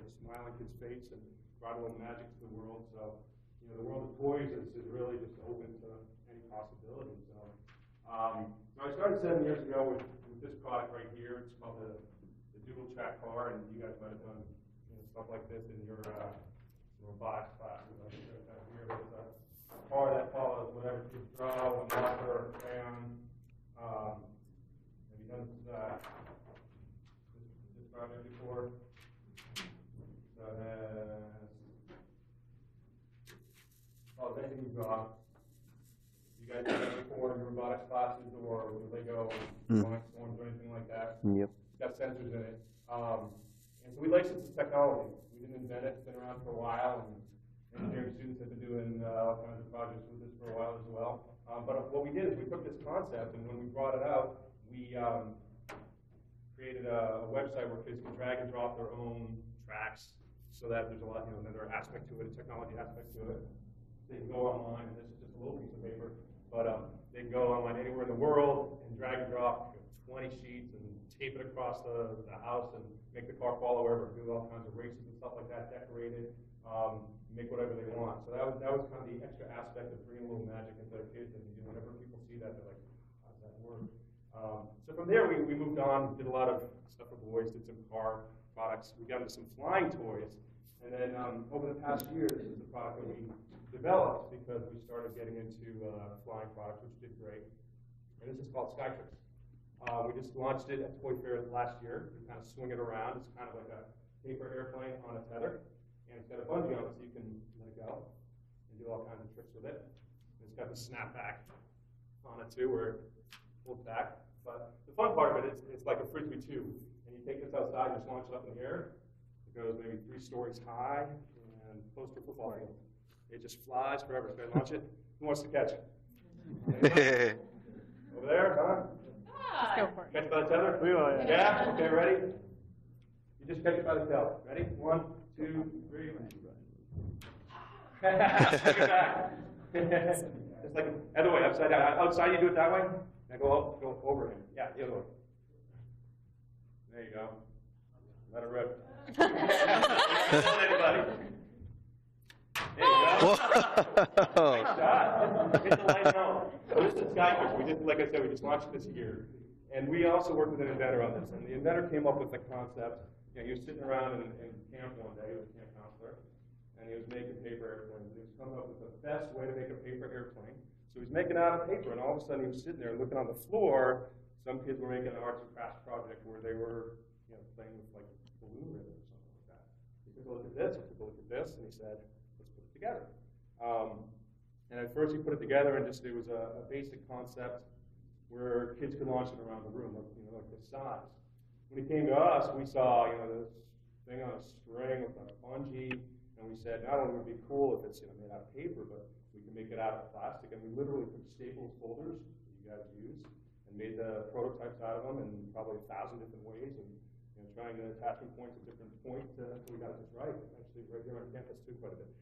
a smile on kids' face and brought a little magic to the world. So, you know, the world of toys is really just open to any possibility. So, so I started 7 years ago with this product right here. It's called the Doodle Track car, and you guys might have done, you know, stuff like this in your robotics classes. I think right here there's a car that follows whatever you draw, a marker, or a crayon. Have you done this project before? So it has, oh, anything you draw. You guys done that before in your robotics classes or with Lego drawing storms or anything like that? Yep. It's got sensors in it. And so we licensed this technology. We didn't invent it. It's been around for a while, and engineering students have been doing all kinds of projects with this for a while as well. But what we did is we took this concept, and when we brought it out, we created a website where kids can drag and drop their own tracks, so that there's a lot, you know, another aspect to it, a technology aspect to it. They can go online, and this is just a little piece of paper, but they can go online anywhere in the world and drag and drop 20 sheets and tape it across the house and make the car follow wherever, do all kinds of races and stuff like that, decorate it, make whatever they want. So that was kind of the extra aspect of bringing a little magic into their kids, and you know, whenever people see that, they're like, how does that work? So from there, we moved on, did a lot of stuff for boys, did some car products. We got into some flying toys. And then over the past year, this is the product that we developed because we started getting into flying products, which did great. And this is called Skytrix. We just launched it at Toy Fair last year. You kind of swing it around. It's kind of like a paper airplane on a tether. And it's got a bungee on it so you can let it go and do all kinds of tricks with it. And it's got the snapback on it too, where it pulls back. But the fun part of it is it's like a Frisbee tube. And you take this outside and just launch it up in the air. It goes maybe 3 stories high and close to a football field. It just flies forever. So I launch it. Who wants to catch it? Over there, huh? Let's go for it. Catch it by the tether? We will, yeah. Yeah? Okay, ready? You just catch it by the tail. Ready? 1, 2, 3. Take it back. It's like other way, upside down. Outside, you do it that way. Now go over him. Yeah, the other way. There you go. Let it rip. Anybody. There you go. Nice shot. Hit the light now. So this is Skytrix. We just, like I said, we just launched this year. And we also worked with an inventor on this. And the inventor came up with the concept. You know, he was sitting around in camp one day. He was a camp counselor. And he was making paper airplanes. He was coming up with the best way to make a paper airplane. So he's making it out of paper. And all of a sudden he was sitting there looking on the floor. Some kids were making an arts and crafts project where they were, you know, playing with like balloon ribbon or something like that. He took a look at this, he took a look at this, and he said, let's put it together. And at first he put it together and just, it was a basic concept where kids could launch it around the room, like, you know, like this size. When he came to us, we saw, you know, this thing on a string with a bungee, and we said, not only would it be cool if it's, you know, made out of paper, but we can make it out of plastic. And we literally took Staples folders that you guys use and made the prototypes out of them in probably 1,000 different ways, and you know, trying the attachment points at different points until we got it just right. Actually, right here on campus too, quite a bit.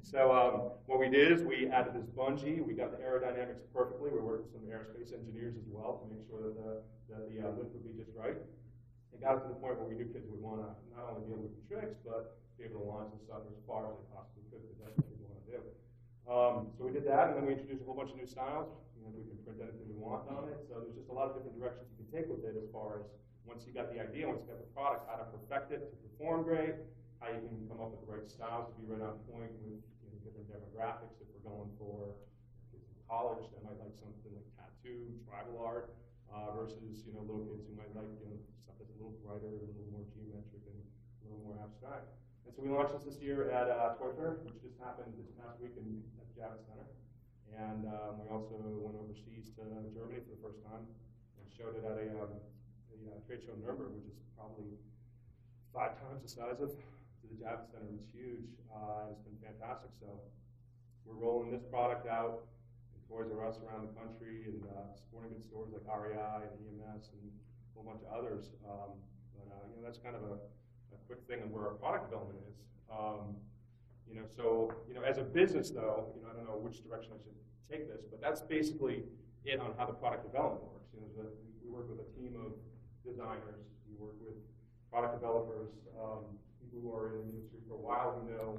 So what we did is we added this bungee. We got the aerodynamics perfectly. We worked with some aerospace engineers as well to make sure that the lift would be just right. It got us to the point where we knew kids would want to not only be able to do tricks, but be able to launch and stuff as far as they possibly could, because that's what kids want to do. So we did that, and then we introduced a whole bunch of new styles. You know, we can print anything we want on it. So there's just a lot of different directions you can take with it as far as once you got the idea, once you got the product, how to perfect it to perform great, how you can come up with the right styles to be right on point with, you know, different demographics. If we're going for kids in college that might like something like tattoo, tribal art, versus, you know, little kids who might like, you know, stuff that's a little brighter, a little more geometric, and a little more abstract. And so we launched this year at Toy Fair, which just happened this past week at the Javits Center. And we also went overseas to Germany for the first time and showed it at a trade show in Nuremberg, which is probably 5 times the size of the Javits Center. It's huge, and it's been fantastic. So we're rolling this product out in Toys R Us around the country, and sporting goods stores like REI and EMS and a whole bunch of others. You know, that's kind of a quick thing on where our product development is. You know, so, you know, as a business though, you know, I don't know which direction I should take this, but that's basically it on how the product development works. You know, we work with a team of designers, we work with product developers, people who are in the industry for a while, we know